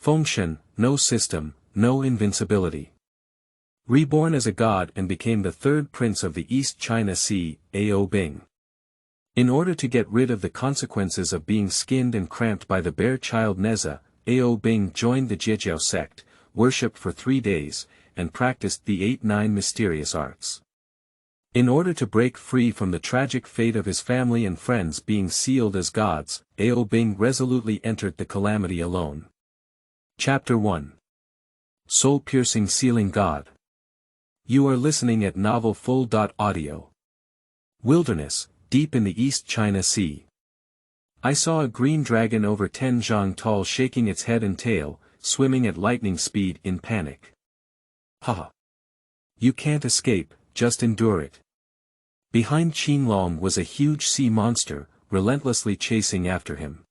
Fengshen, no system, no invincibility. Reborn as a god and became the third prince of the East China Sea, Bing. In order to get rid of the consequences of being skinned and cramped by the bear child Nezha, Bing joined the Jiejiao sect, worshipped for 3 days, and practiced the 8-9 mysterious arts. In order to break free from the tragic fate of his family and friends being sealed as gods, Bing resolutely entered the calamity alone. Chapter 1. Soul-piercing sealing God. You are listening at Novel Full. Audio. Wilderness, deep in the East China Sea. I saw a green dragon over 10 zhang tall shaking its head and tail, swimming at lightning speed in panic. Haha. You can't escape, just endure it. Behind Qinglong was a huge sea monster, relentlessly chasing after him.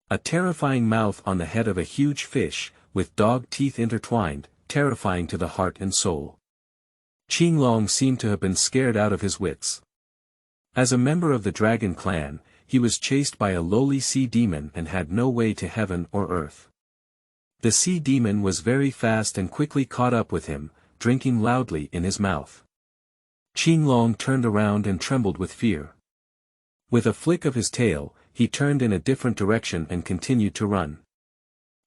A terrifying mouth on the head of a huge fish, with dog teeth intertwined, terrifying to the heart and soul. Qinglong seemed to have been scared out of his wits. As a member of the dragon clan, he was chased by a lowly sea demon and had no way to heaven or earth. The sea demon was very fast and quickly caught up with him, drinking loudly in his mouth. Qinglong turned around and trembled with fear. With a flick of his tail, he turned in a different direction and continued to run.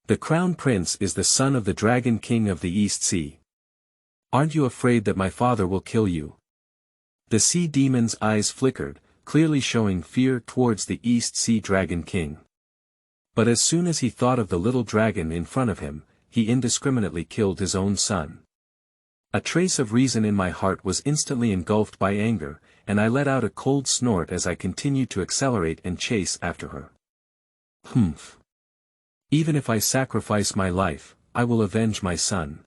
The Crown Prince is the son of the Dragon King of the East Sea. Aren't you afraid that my father will kill you? The sea demon's eyes flickered, clearly showing fear towards the East Sea Dragon King. But as soon as he thought of the little dragon in front of him, he indiscriminately killed his own son. A trace of reason in my heart was instantly engulfed by anger, and I let out a cold snort as I continued to accelerate and chase after her. Humph. Even if I sacrifice my life, I will avenge my son.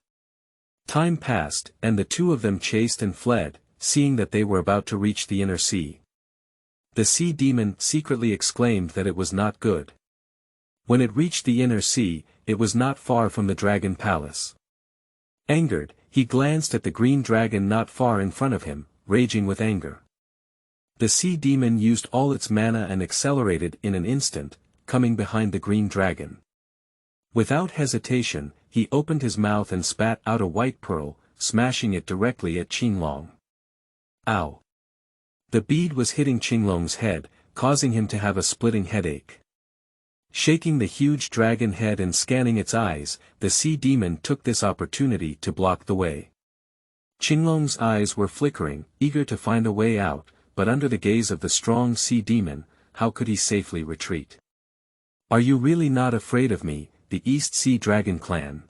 Time passed, and the two of them chased and fled, seeing that they were about to reach the inner sea. The sea demon secretly exclaimed that it was not good. When it reached the inner sea, it was not far from the dragon palace. Angered, he glanced at the green dragon not far in front of him, raging with anger. The sea demon used all its mana and accelerated in an instant, coming behind the green dragon. Without hesitation, he opened his mouth and spat out a white pearl, smashing it directly at Qinglong. Ow! The bead was hitting Qinglong's head, causing him to have a splitting headache. Shaking the huge dragon head and scanning its eyes, the sea demon took this opportunity to block the way. Qinglong's eyes were flickering, eager to find a way out, but under the gaze of the strong sea demon, how could he safely retreat? Are you really not afraid of me, the East Sea Dragon Clan?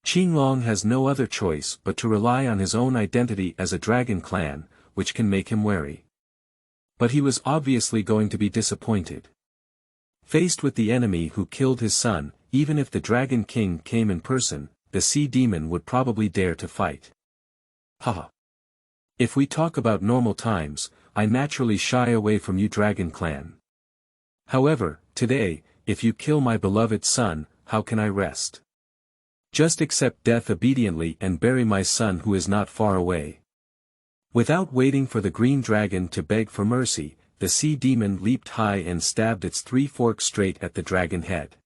Qinglong has no other choice but to rely on his own identity as a dragon clan, which can make him wary. But he was obviously going to be disappointed. Faced with the enemy who killed his son, even if the Dragon King came in person, the sea demon would probably dare to fight. Haha. If we talk about normal times, I naturally shy away from you Dragon Clan. However, today, if you kill my beloved son, how can I rest? Just accept death obediently and bury my son who is not far away. Without waiting for the green dragon to beg for mercy, the sea demon leaped high and stabbed its 3 forks straight at the dragon head.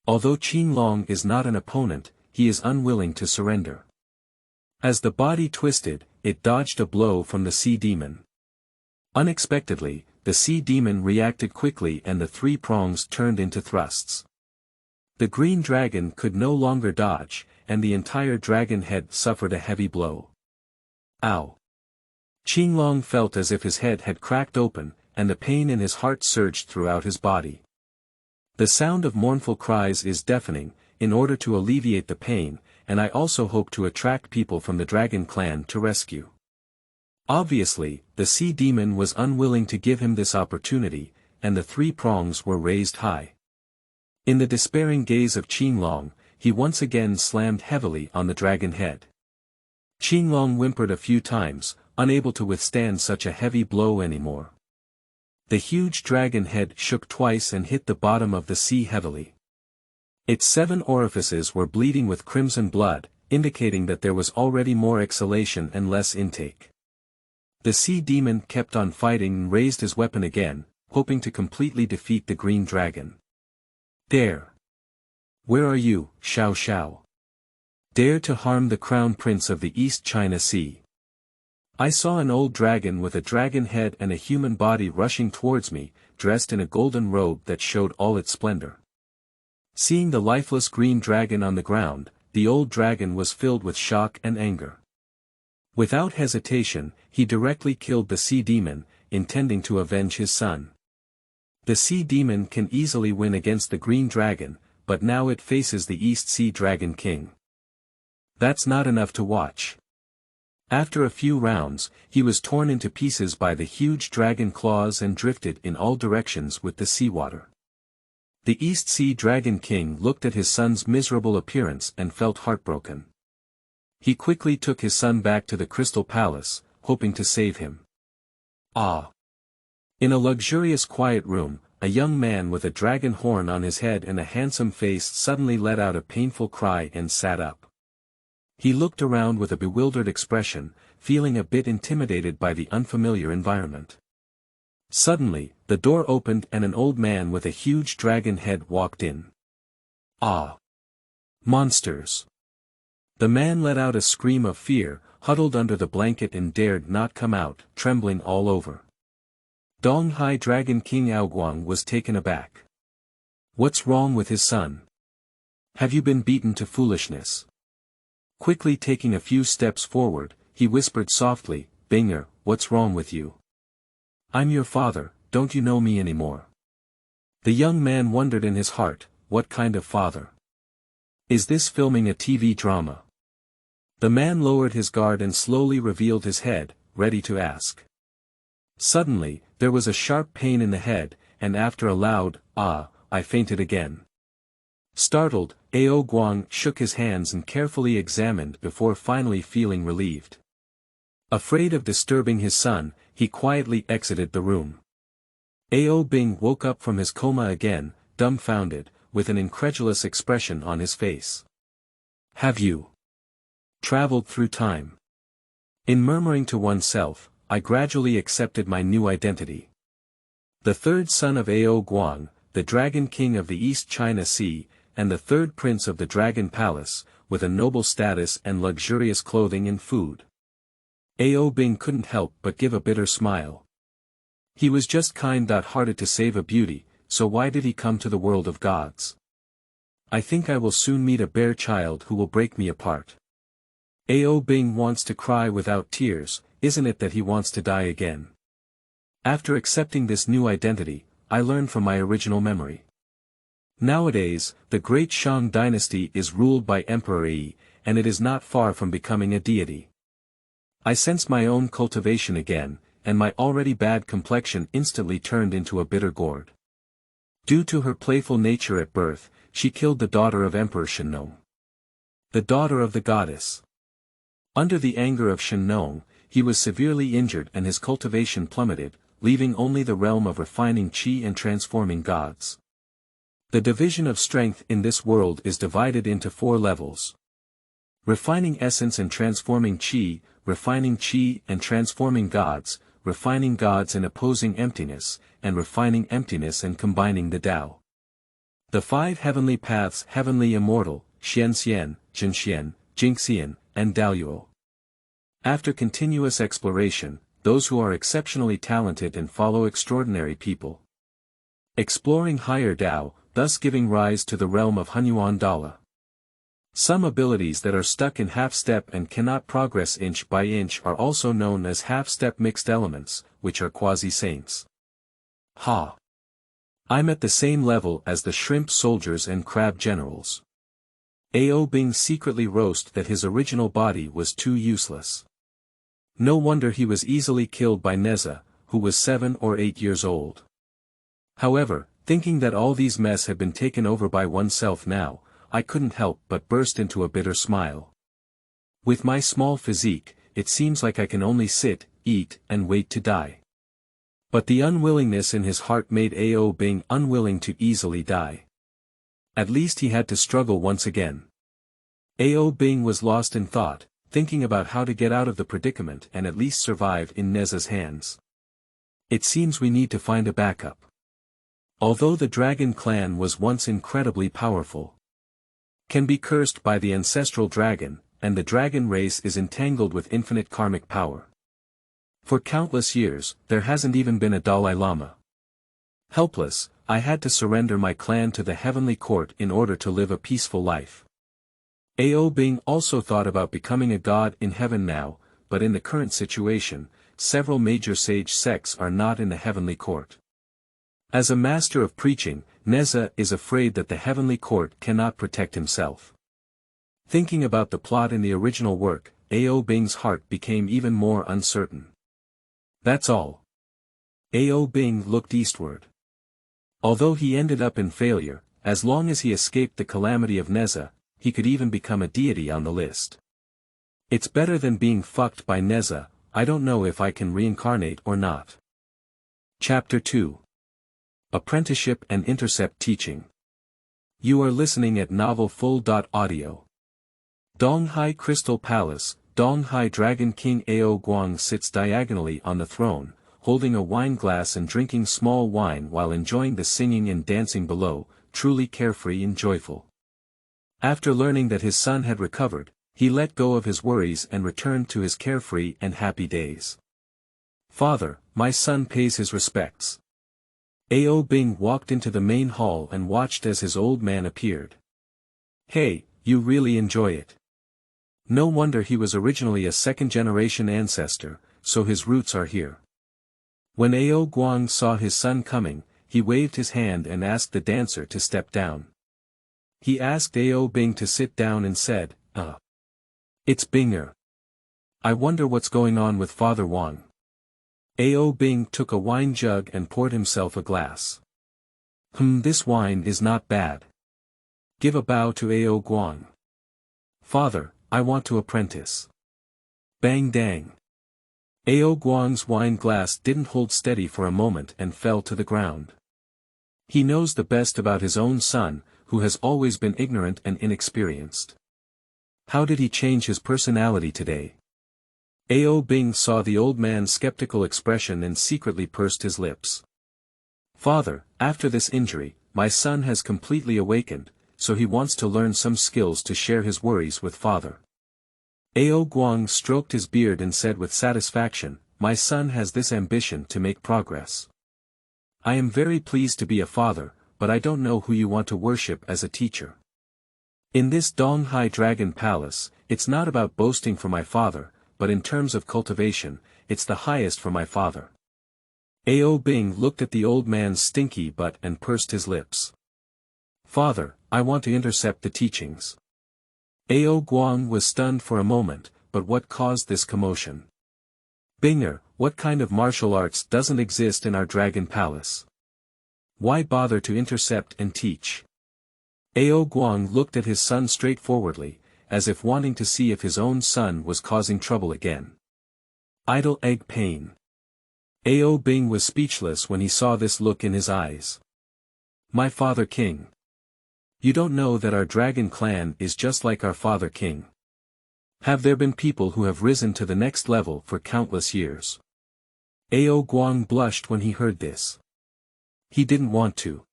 Although Qinglong is not an opponent, he is unwilling to surrender. As the body twisted, it dodged a blow from the sea demon. Unexpectedly, the sea demon reacted quickly and the 3 prongs turned into thrusts. The green dragon could no longer dodge, and the entire dragon head suffered a heavy blow. Ow! Qinglong felt as if his head had cracked open, and the pain in his heart surged throughout his body. The sound of mournful cries is deafening, in order to alleviate the pain, and I also hope to attract people from the Dragon Clan to rescue. Obviously, the sea demon was unwilling to give him this opportunity, and the 3 prongs were raised high. In the despairing gaze of Qinglong, he once again slammed heavily on the dragon head. Qinglong whimpered a few times, unable to withstand such a heavy blow anymore. The huge dragon head shook twice and hit the bottom of the sea heavily. Its 7 orifices were bleeding with crimson blood, indicating that there was already more exhalation and less intake. The sea demon kept on fighting and raised his weapon again, hoping to completely defeat the green dragon. There! Where are you, Xiao Xiao? Dare to harm the crown prince of the East China Sea. I saw an old dragon with a dragon head and a human body rushing towards me, dressed in a golden robe that showed all its splendor. Seeing the lifeless green dragon on the ground, the old dragon was filled with shock and anger. Without hesitation, he directly killed the sea demon, intending to avenge his son. The sea demon can easily win against the green dragon, but now it faces the East Sea Dragon King. That's not enough to watch. After a few rounds, he was torn into pieces by the huge dragon claws and drifted in all directions with the seawater. The East Sea Dragon King looked at his son's miserable appearance and felt heartbroken. He quickly took his son back to the Crystal Palace, hoping to save him. In a luxurious quiet room, a young man with a dragon horn on his head and a handsome face suddenly let out a painful cry and sat up. He looked around with a bewildered expression, feeling a bit intimidated by the unfamiliar environment. Suddenly, the door opened and an old man with a huge dragon head walked in. Monsters! The man let out a scream of fear, huddled under the blanket and dared not come out, trembling all over. Donghai Dragon King Aoguang was taken aback. What's wrong with his son? Have you been beaten to foolishness? Quickly taking a few steps forward, he whispered softly, Binger, what's wrong with you? I'm your father, don't you know me anymore? The young man wondered in his heart, what kind of father? Is this filming a TV drama? The man lowered his guard and slowly revealed his head, ready to ask. Suddenly, there was a sharp pain in the head, and after a loud, I fainted again. Startled, Ao Guang shook his hands and carefully examined before finally feeling relieved. Afraid of disturbing his son, he quietly exited the room. Ao Bing woke up from his coma again, dumbfounded, with an incredulous expression on his face. Have you traveled through time? In murmuring to oneself, I gradually accepted my new identity. The third son of Ao Guang, the Dragon King of the East China Sea, and the third prince of the Dragon Palace, with a noble status and luxurious clothing and food. Ao Bing couldn't help but give a bitter smile. He was just kind-hearted to save a beauty, so why did he come to the world of gods? I think I will soon meet a bear child who will break me apart. Ao Bing wants to cry without tears, isn't it that he wants to die again? After accepting this new identity, I learned from my original memory. Nowadays, the great Shang dynasty is ruled by Emperor Yi, and it is not far from becoming a deity. I sensed my own cultivation again, and my already bad complexion instantly turned into a bitter gourd. Due to her playful nature at birth, she killed the daughter of Emperor Shenong, the daughter of the goddess. Under the anger of Shenong, he was severely injured and his cultivation plummeted, leaving only the realm of refining qi and transforming gods. The division of strength in this world is divided into 4 levels. Refining essence and transforming qi and transforming gods, refining gods and opposing emptiness, and refining emptiness and combining the Tao. The 5 heavenly paths: heavenly immortal, Xianxian, Jinxian, Jingxian, and Daoyuo. After continuous exploration, those who are exceptionally talented and follow extraordinary people. Exploring higher Tao, thus giving rise to the realm of Hunyuan Dala. Some abilities that are stuck in half-step and cannot progress inch by inch are also known as half-step mixed elements, which are quasi-saints. I'm at the same level as the shrimp soldiers and crab generals. Ao Bing secretly roasted that his original body was too useless. No wonder he was easily killed by Nezha, who was 7 or 8 years old. However, thinking that all these mess had been taken over by oneself now, I couldn't help but burst into a bitter smile. With my small physique, it seems like I can only sit, eat, and wait to die. But the unwillingness in his heart made Ao Bing unwilling to easily die. At least he had to struggle once again. Ao Bing was lost in thought, thinking about how to get out of the predicament and at least survive in Nezha's hands. It seems we need to find a backup. Although the Dragon clan was once incredibly powerful, can be cursed by the ancestral dragon, and the dragon race is entangled with infinite karmic power. For countless years, there hasn't even been a Dalai Lama. Helpless, I had to surrender my clan to the heavenly court in order to live a peaceful life. Ao Bing also thought about becoming a god in heaven now, but in the current situation, several major sage sects are not in the heavenly court. As a master of preaching, Nezha is afraid that the heavenly court cannot protect himself. Thinking about the plot in the original work, Ao Bing's heart became even more uncertain. That's all. Ao Bing looked eastward. Although he ended up in failure, as long as he escaped the calamity of Nezha, he could even become a deity on the list. It's better than being fucked by Nezha. I don't know if I can reincarnate or not. Chapter 2. Apprenticeship and Intercept Teaching. You are listening at novelfull.audio. Donghai Crystal Palace. Donghai Dragon King Ao Guang sits diagonally on the throne, holding a wine glass and drinking small wine while enjoying the singing and dancing below, truly carefree and joyful. After learning that his son had recovered, he let go of his worries and returned to his carefree and happy days. Father, my son pays his respects. Ao Bing walked into the main hall and watched as his old man appeared. Hey, you really enjoy it. No wonder he was originally a second-generation ancestor, so his roots are here. When Ao Guang saw his son coming, he waved his hand and asked the dancer to step down. He asked Ao Bing to sit down and said, It's Binger. I wonder what's going on with Father Wang. Ao Bing took a wine jug and poured himself a glass. This wine is not bad. Give a bow to Ao Guang. Father, I want to apprentice. Bang dang. Ao Guang's wine glass didn't hold steady for a moment and fell to the ground. He knows the best about his own son, who has always been ignorant and inexperienced. How did he change his personality today? Ao Bing saw the old man's skeptical expression and secretly pursed his lips. Father, after this injury, my son has completely awakened, so he wants to learn some skills to share his worries with father. Ao Guang stroked his beard and said with satisfaction, my son has this ambition to make progress. I am very pleased to be a father, but I don't know who you want to worship as a teacher. In this Donghai Dragon Palace, it's not about boasting for my father, but in terms of cultivation, it's the highest for my father. Ao Bing looked at the old man's stinky butt and pursed his lips. Father, I want to intercept the teachings. Ao Guang was stunned for a moment, but what caused this commotion? Binger, what kind of martial arts doesn't exist in our Dragon Palace? Why bother to intercept and teach? Ao Guang looked at his son straightforwardly, as if wanting to see if his own son was causing trouble again. Idle egg pain. Ao Bing was speechless when he saw this look in his eyes. My father king. You don't know that our dragon clan is just like our father king. Have there been people who have risen to the next level for countless years? Ao Guang blushed when he heard this. He didn't want to.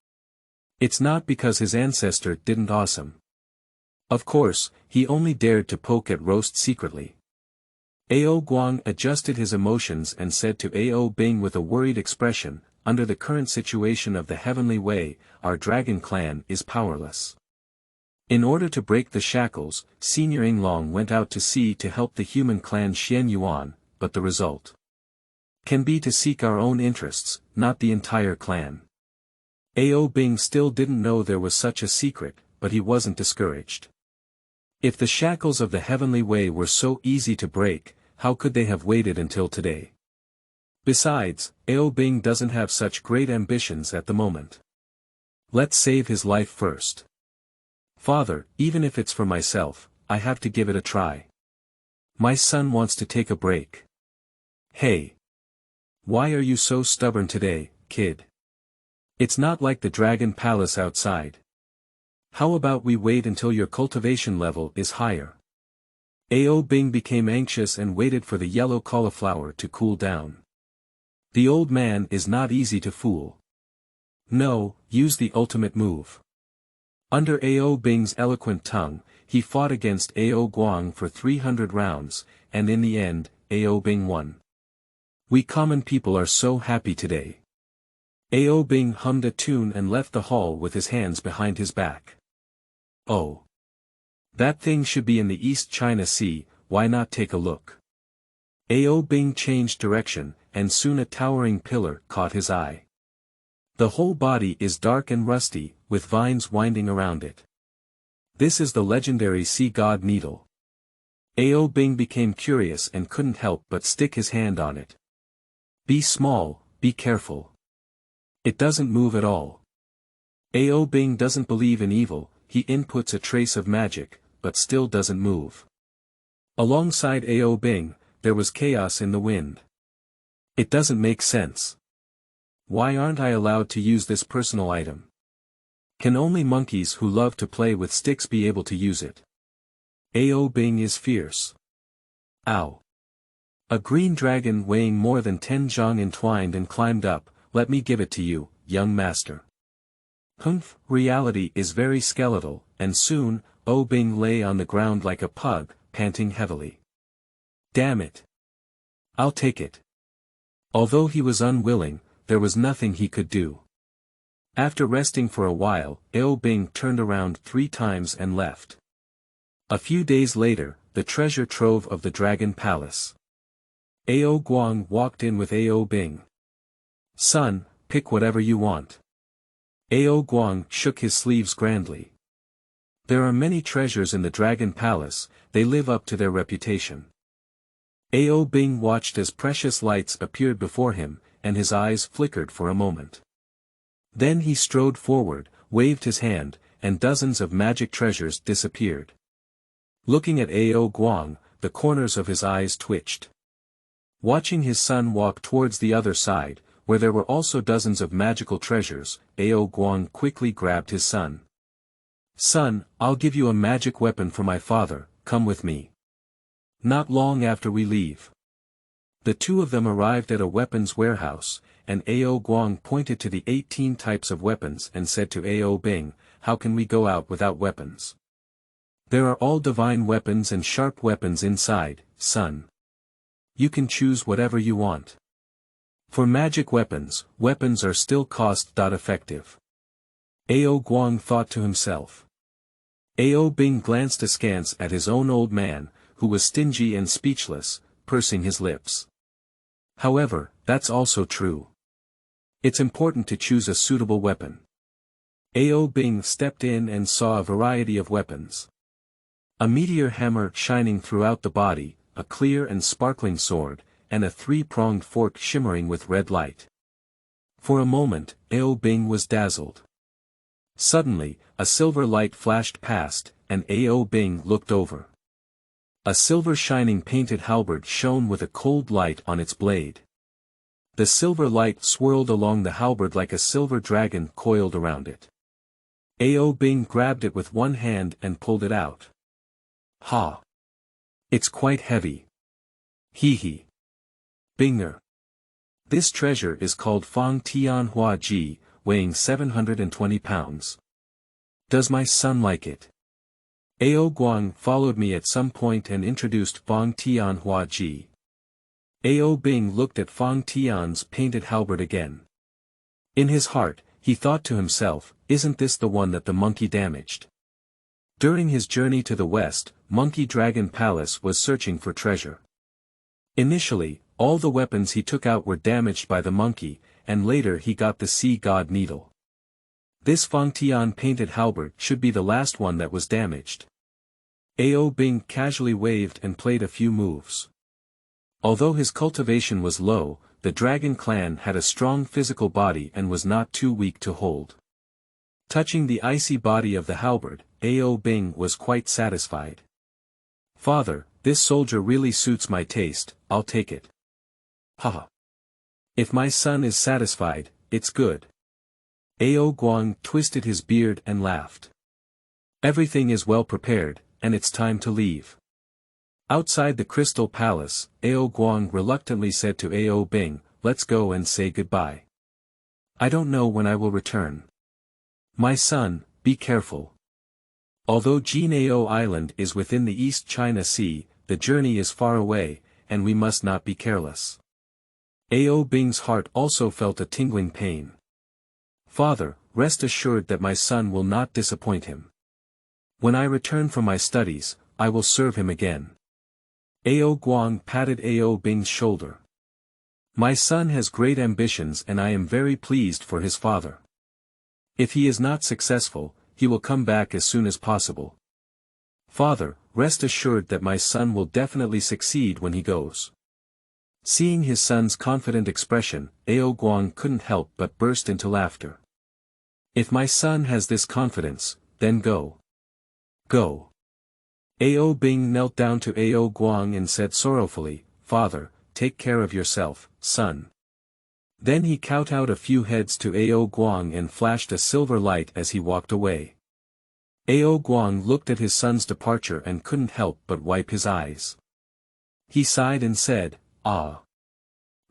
It's not because his ancestor didn't awesome. Of course, he only dared to poke at roast secretly. Ao Guang adjusted his emotions and said to Ao Bing with a worried expression, under the current situation of the heavenly way, our dragon clan is powerless. In order to break the shackles, Senior Yinglong went out to sea to help the human clan Xuanhuan, but the result can be to seek our own interests, not the entire clan. Ao Bing still didn't know there was such a secret, but he wasn't discouraged. If the shackles of the heavenly way were so easy to break, how could they have waited until today? Besides, Ao Bing doesn't have such great ambitions at the moment. Let's save his life first. Father, even if it's for myself, I have to give it a try. My son wants to take a break. Hey. Why are you so stubborn today, kid? It's not like the Dragon Palace outside. How about we wait until your cultivation level is higher? Ao Bing became anxious and waited for the yellow cauliflower to cool down. The old man is not easy to fool. No, use the ultimate move. Under Ao Bing's eloquent tongue, he fought against Ao Guang for 300 rounds, and in the end, Ao Bing won. We common people are so happy today. Ao Bing hummed a tune and left the hall with his hands behind his back. Oh. That thing should be in the East China Sea, why not take a look? Ao Bing changed direction, and soon a towering pillar caught his eye. The whole body is dark and rusty, with vines winding around it. This is the legendary sea god needle. Ao Bing became curious and couldn't help but stick his hand on it. Be small, be careful. It doesn't move at all. Ao Bing doesn't believe in evil, he inputs a trace of magic, but still doesn't move. Alongside Ao Bing, there was chaos in the wind. It doesn't make sense. Why aren't I allowed to use this personal item? Can only monkeys who love to play with sticks be able to use it? Ao Bing is fierce. Ow. A green dragon weighing more than 10 zhang entwined and climbed up, let me give it to you, young master. Humph, reality is very skeletal, and soon, Ao Bing lay on the ground like a pug, panting heavily. Damn it. I'll take it. Although he was unwilling, there was nothing he could do. After resting for a while, Ao Bing turned around 3 times and left. A few days later, the treasure trove of the Dragon Palace. Ao Guang walked in with Ao Bing. Son, pick whatever you want. Ao Guang shook his sleeves grandly. There are many treasures in the Dragon Palace, they live up to their reputation. Ao Bing watched as precious lights appeared before him, and his eyes flickered for a moment. Then he strode forward, waved his hand, and dozens of magic treasures disappeared. Looking at Ao Guang, the corners of his eyes twitched. Watching his son walk towards the other side, where there were also dozens of magical treasures, Ao Guang quickly grabbed his son. Son, I'll give you a magic weapon for my father, come with me. Not long after we leave. The two of them arrived at a weapons warehouse, and Ao Guang pointed to the 18 types of weapons and said to Ao Bing, how can we go out without weapons? There are all divine weapons and sharp weapons inside, son. You can choose whatever you want. For magic weapons, weapons are still cost-effective. Ao Guang thought to himself. Ao Bing glanced askance at his own old man, who was stingy and speechless, pursing his lips. However, that's also true. It's important to choose a suitable weapon. Ao Bing stepped in and saw a variety of weapons. A meteor hammer shining throughout the body, a clear and sparkling sword, and a 3-pronged fork shimmering with red light. For a moment, Ao Bing was dazzled. Suddenly, a silver light flashed past, and Ao Bing looked over. A silver shining painted halberd shone with a cold light on its blade. The silver light swirled along the halberd like a silver dragon coiled around it. Ao Bing grabbed it with one hand and pulled it out. Ha! It's quite heavy. Hee hee. Binger. This treasure is called Fang Tian Hua Ji, weighing 720 pounds. Does my son like it? Ao Guang followed me at some point and introduced Fang Tian Hua Ji. Ao Bing looked at Fang Tian's painted halberd again. In his heart, he thought to himself, isn't this the one that the monkey damaged? During his journey to the west, Monkey Dragon Palace was searching for treasure. Initially, all the weapons he took out were damaged by the monkey, and later he got the sea god needle. This Fang Tian painted halberd should be the last one that was damaged. Ao Bing casually waved and played a few moves. Although his cultivation was low, the Dragon Clan had a strong physical body and was not too weak to hold. Touching the icy body of the halberd, Ao Bing was quite satisfied. Father, this soldier really suits my taste, I'll take it. Haha. If my son is satisfied, it's good. Ao Guang twisted his beard and laughed. Everything is well prepared, and it's time to leave. Outside the Crystal Palace, Ao Guang reluctantly said to Ao Bing, let's go and say goodbye. I don't know when I will return. My son, be careful. Although Jin'ao Island is within the East China Sea, the journey is far away, and we must not be careless. Ao Bing's heart also felt a tingling pain. Father, rest assured that my son will not disappoint him. When I return from my studies, I will serve him again. Ao Guang patted Ao Bing's shoulder. My son has great ambitions and I am very pleased for his father. If he is not successful, he will come back as soon as possible. Father, rest assured that my son will definitely succeed when he goes. Seeing his son's confident expression, Ao Guang couldn't help but burst into laughter. If my son has this confidence, then go. Go. Ao Bing knelt down to Ao Guang and said sorrowfully, Father, take care of yourself, son. Then he kowtowed out a few heads to Ao Guang and flashed a silver light as he walked away. Ao Guang looked at his son's departure and couldn't help but wipe his eyes. He sighed and said, Ah.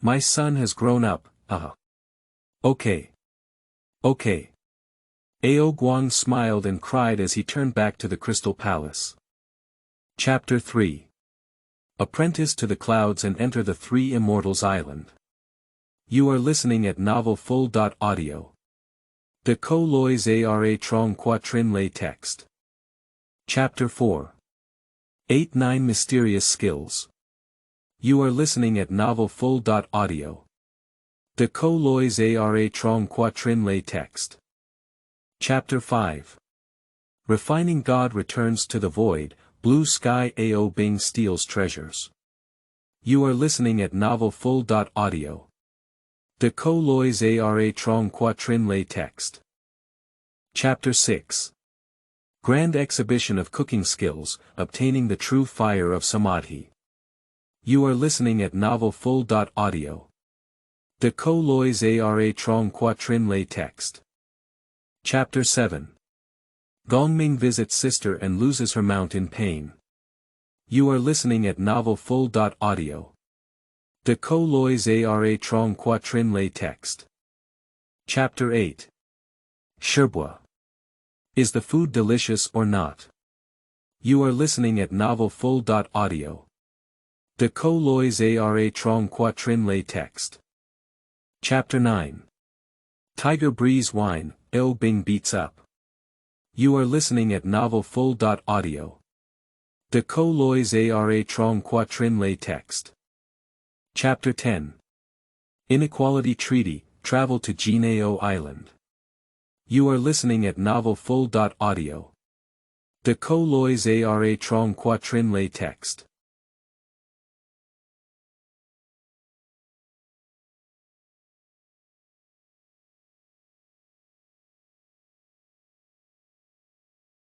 My son has grown up, ah. Okay. Okay. Ao Guang smiled and cried as he turned back to the Crystal Palace. Chapter 3. Apprentice to the clouds and enter the Three Immortals Island. You are listening at Novel Full.audio. De Co Lois Ara Trong Quatrin Lay Text. Chapter 4. 8-9 Mysterious Skills. You are listening at Novel Full.audio. De Co Lois Ara Trong Quatrin Lay Text. Chapter 5. Refining God returns to the void, Blue Sky Ao Bing steals treasures. You are listening at Novel Full.audio. De Co Lois Ara Trong Quatrin Lay Text. Chapter 6. Grand Exhibition of Cooking Skills, Obtaining the True Fire of Samadhi. You are listening at Novel Full.audio. De Co Lois Ara Trong Quatrin Lay Text. Chapter 7. Gongming visits sister and loses her mount in pain. You are listening at Novel Full.audio. De Co Lois Ara Trong Quatrin Lay Text. Chapter 8. Shibo. Is the food delicious or not? You are listening at Novel Full.audio. De Co Lois Ara Trong Quatrin Lay Text. Chapter 9. Tiger Breeze Wine, Ao Bing beats up. You are listening at Novel Full.audio. De Co Lois Ara Trong Quatrin Lay Text. Chapter 10. Inequality Treaty, Travel to Jin'ao Island. You are listening at Novel Full.audio. De Co Lois Ara Trong Quatrin Lay Text.